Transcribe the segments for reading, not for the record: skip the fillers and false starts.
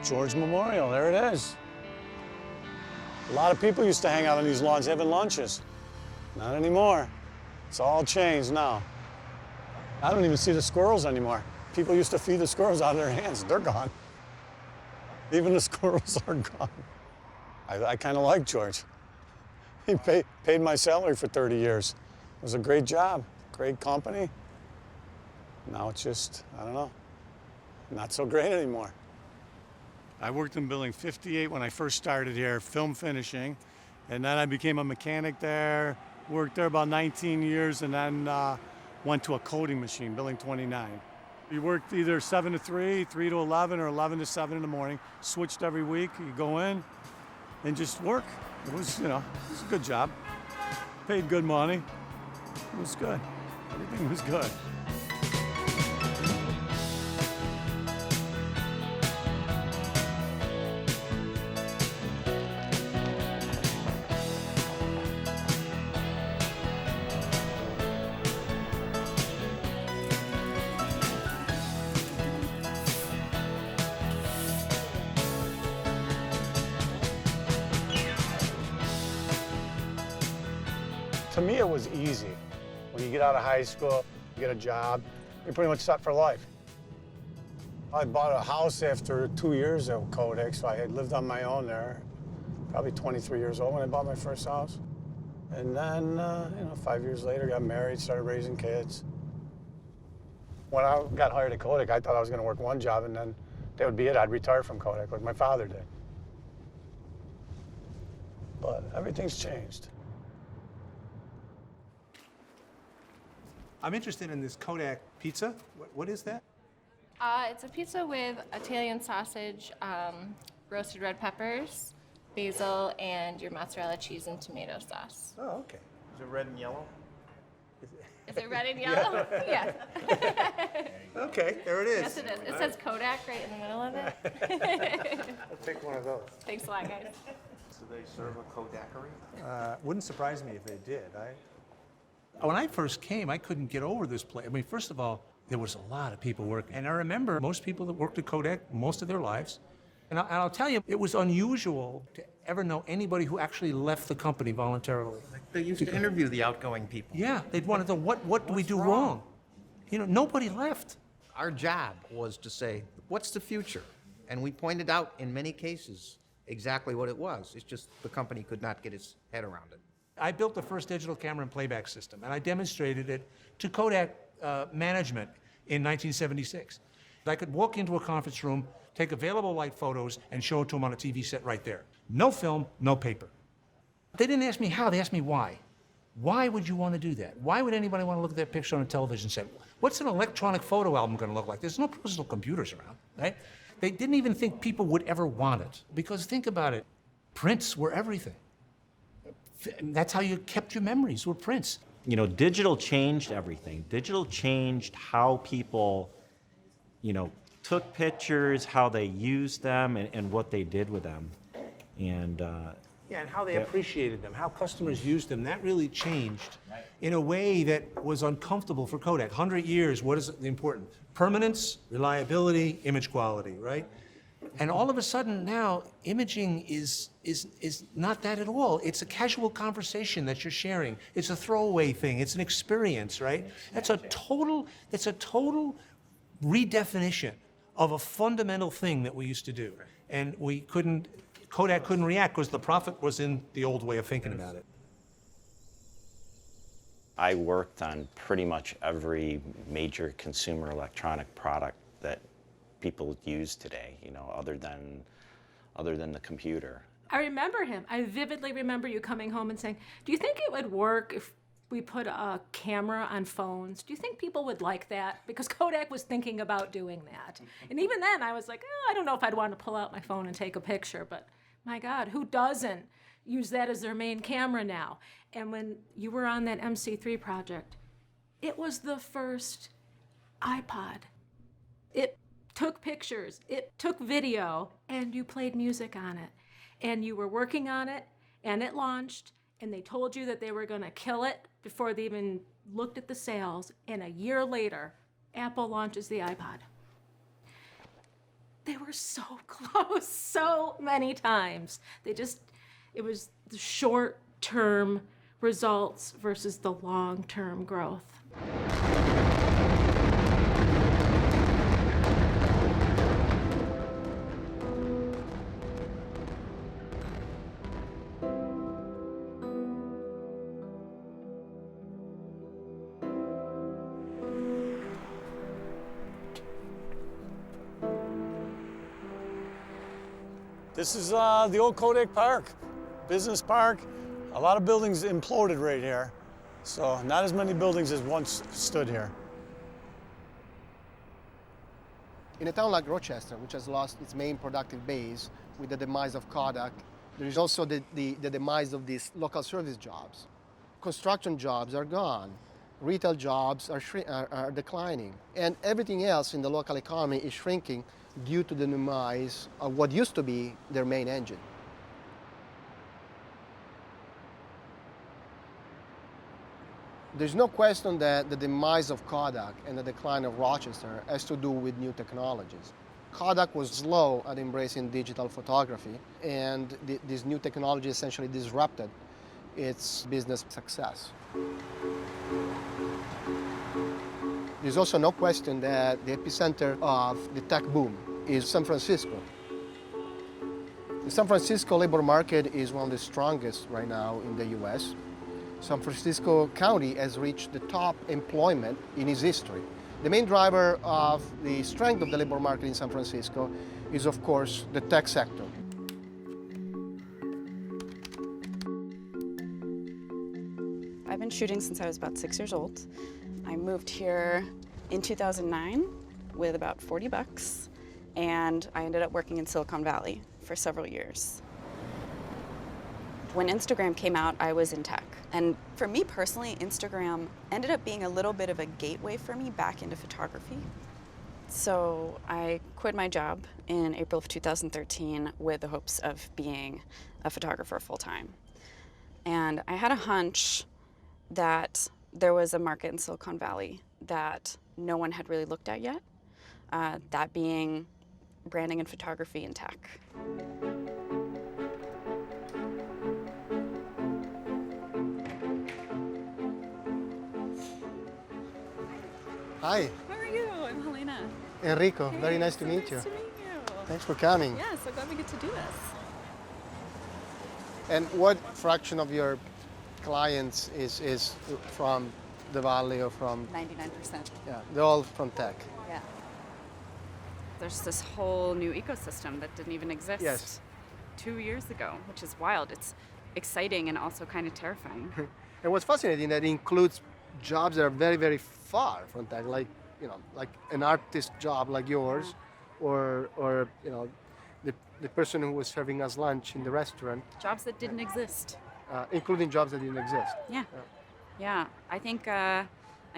George Memorial, there it is. A lot of people used to hang out on these lawns having lunches. Not anymore. It's all changed now. I don't even see the squirrels anymore. People used to feed the squirrels out of their hands. They're gone. Even the squirrels are gone. I kind of like George. He paid my salary for 30 years. It was a great job, great company. Now it's just, I don't know, not so great anymore. I worked in Building 58 when I first started here, film finishing, and then I became a mechanic there, worked there about 19 years, and then went to a coating machine, Building 29. We worked either 7 to 3, 3 to 11, or 11 to 7 in the morning, switched every week. You go in and just work. It was, it was a good job. Paid good money. It was good. Everything was good. To me, it was easy. When you get out of high school, you get a job, you're pretty much set for life. I bought a house after 2 years of Kodak, so I had lived on my own there, probably 23 years old when I bought my first house. And then, 5 years later, got married, started raising kids. When I got hired at Kodak, I thought I was going to work one job, and then that would be it. I'd retire from Kodak, like my father did. But everything's changed. I'm interested in this Kodak pizza. What is that? It's a pizza with Italian sausage, roasted red peppers, basil, and your mozzarella cheese and tomato sauce. Oh, okay. Is it red and yellow? Is it red and yellow? Yes. Okay, there it is. Yes, it is. It says Kodak right in the middle of it. I'll take one of those. Thanks a lot, guys. Do they serve a Kodakery? Wouldn't surprise me if they did. When I first came, I couldn't get over this place. I mean, first of all, there was a lot of people working. And I remember most people that worked at Kodak most of their lives. And I'll tell you, it was unusual to ever know anybody who actually left the company voluntarily. They used to interview the outgoing people. Yeah, they'd want to know, what do we do wrong? Nobody left. Our job was to say, what's the future? And we pointed out in many cases exactly what it was. It's just the company could not get its head around it. I built the first digital camera and playback system, and I demonstrated it to Kodak management in 1976. I could walk into a conference room, take available light photos, and show it to them on a TV set right there. No film, no paper. They didn't ask me how, they asked me why. Why would you want to do that? Why would anybody want to look at that picture on a television set? What's an electronic photo album going to look like? There's no personal computers around, right? They didn't even think people would ever want it, because think about it, prints were everything. That's how you kept your memories, were prints. Digital changed everything. Digital changed how people, took pictures, how they used them, and what they did with them. And and how they appreciated them, how customers used them. That really changed in a way that was uncomfortable for Kodak. 100 years, what is important? Permanence, reliability, image quality, right? And all of a sudden now, imaging is not that at all. It's a casual conversation that you're sharing. It's a throwaway thing. It's an experience, right? That's a total redefinition of a fundamental thing that we used to do. And Kodak couldn't react because the profit was in the old way of thinking about it. I worked on pretty much every major consumer electronic product that people use today, other than the computer. I remember him. I vividly remember you coming home and saying, do you think it would work if we put a camera on phones? Do you think people would like that? Because Kodak was thinking about doing that. And even then I was like, I don't know if I'd want to pull out my phone and take a picture, but my God, who doesn't use that as their main camera now? And when you were on that MC3 project, it was the first iPod. It took pictures, it took video, and you played music on it. And you were working on it, and it launched, and they told you that they were gonna kill it before they even looked at the sales, and a year later, Apple launches the iPod. They were so close so many times. It was the short-term results versus the long-term growth. This is the old Kodak Park, business park. A lot of buildings imploded right here, so not as many buildings as once stood here. In a town like Rochester, which has lost its main productive base with the demise of Kodak, there is also the demise of these local service jobs. Construction jobs are gone. Retail jobs are declining. And everything else in the local economy is shrinking due to the demise of what used to be their main engine. There's no question that the demise of Kodak and the decline of Rochester has to do with new technologies. Kodak was slow at embracing digital photography, and this new technology essentially disrupted its business success. There's also no question that the epicenter of the tech boom is San Francisco. The San Francisco labor market is one of the strongest right now in the US. San Francisco County has reached the top employment in its history. The main driver of the strength of the labor market in San Francisco is, of course, the tech sector. I've been shooting since I was about 6 years old. I moved here in 2009 with about 40 bucks, and I ended up working in Silicon Valley for several years. When Instagram came out, I was in tech. And for me personally, Instagram ended up being a little bit of a gateway for me back into photography. So I quit my job in April of 2013 with the hopes of being a photographer full-time. And I had a hunch that there was a market in Silicon Valley that no one had really looked at yet, that being branding and photography and tech. Hi, How are you? I'm Helena. Enrico. Very nice to meet you. Nice to meet you. Thanks for coming. Yeah, so glad we get to do this. And what fraction of your clients is from the Valley or from, 99%. yeah, they're all from tech. Yeah. There's this whole new ecosystem that didn't even exist Yes. 2 years ago, which is wild. It's exciting and also kind of terrifying. And what's fascinating that it includes jobs that are very, very far from tech, like, you know, like an artist job like yours, or you know, the person who was serving us lunch in the restaurant, Jobs that didn't exist. including jobs that didn't exist. Yeah. Yeah. I think, I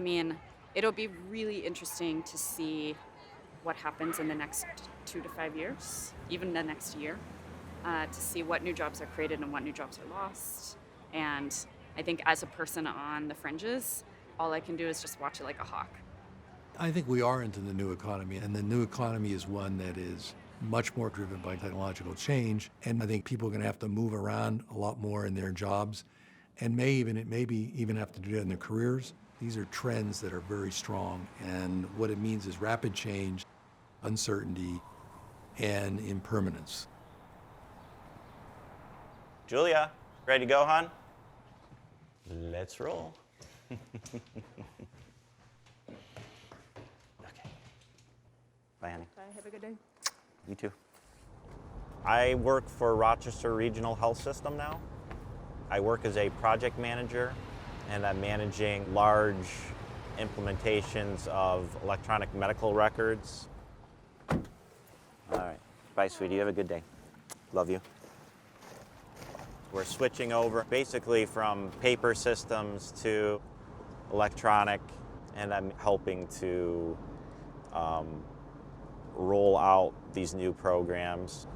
mean, it'll be really interesting to see what happens in the next 2 to 5 years, even the next year, to see what new jobs are created and what new jobs are lost. And I think as a person on the fringes, all I can do is just watch it like a hawk. I think we are into the new economy, and the new economy is one that is much more driven by technological change. And I think people are going to have to move around a lot more in their jobs, and maybe even have to do that in their careers. These are trends that are very strong, and what it means is rapid change, uncertainty, and impermanence. Julia, ready to go, hon? Let's roll. Okay. Bye, honey. Bye, have a good day. You too. I work for Rochester Regional Health System now. I work as a project manager, and I'm managing large implementations of electronic medical records. All right. Bye, sweetie. You have a good day. Love you. We're switching over basically from paper systems to electronic, and I'm helping to roll out these new programs.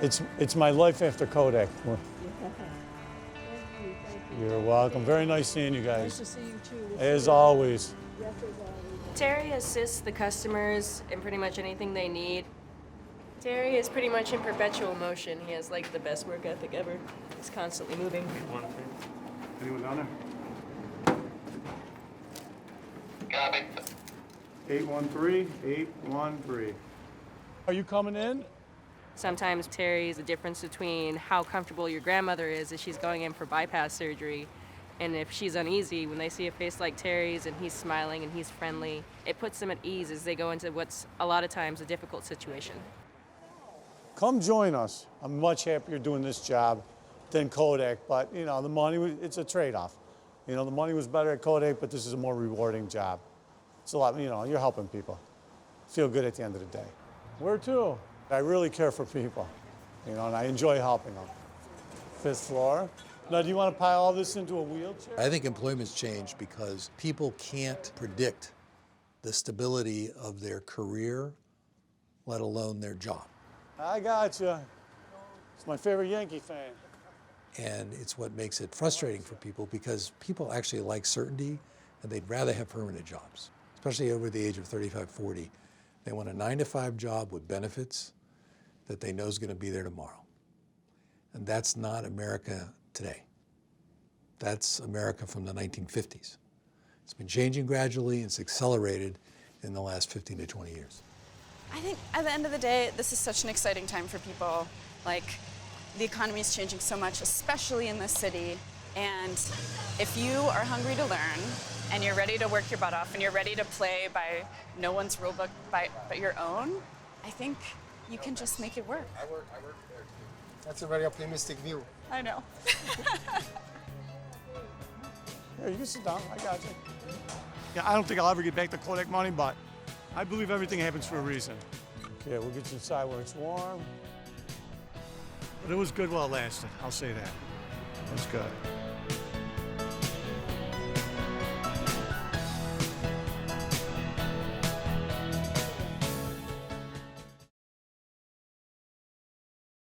It's my life after Kodak. You're welcome. Very nice seeing you guys. Nice to see you too. As always. Terry assists the customers in pretty much anything they need. Terry is pretty much in perpetual motion. He has like the best work ethic ever. He's constantly moving. Anyone down there? Copy. 813. Are you coming in? Sometimes Terry is the difference between how comfortable your grandmother is if she's going in for bypass surgery, and if she's uneasy, when they see a face like Terry's and he's smiling and he's friendly, it puts them at ease as they go into what's a lot of times a difficult situation. Come join us. I'm much happier doing this job than Kodak, but you know, the money, it's a trade-off. You know, the money was better at Kodak, but this is a more rewarding job. It's a lot, you know, you're helping people. Feel good at the end of the day. Where to? I really care for people, you know, and I enjoy helping them. 5th floor. Now, do you want to pile all this into a wheelchair? I think employment's changed because people can't predict the stability of their career, let alone their job. I got you. It's my favorite Yankee fan. And it's what makes it frustrating for people because people actually like certainty and they'd rather have permanent jobs, especially over the age of 35, 40. They want a 9-to-5 job with benefits that they know is going to be there tomorrow. And that's not America today. That's America from the 1950s. It's been changing gradually and it's accelerated in the last 15 to 20 years. I think at the end of the day, this is such an exciting time for people. Like, the economy is changing so much, especially in this city. And if you are hungry to learn, and you're ready to work your butt off, and you're ready to play by no one's rule book but your own, I think you can just make it work. I work there too. That's a very optimistic view. I know. Here, you can sit down. I got you. Yeah, I don't think I'll ever get back the Kodak money, but I believe everything happens for a reason. Okay, we'll get you inside where it's warm. But it was good while it lasted. I'll say that. It was good.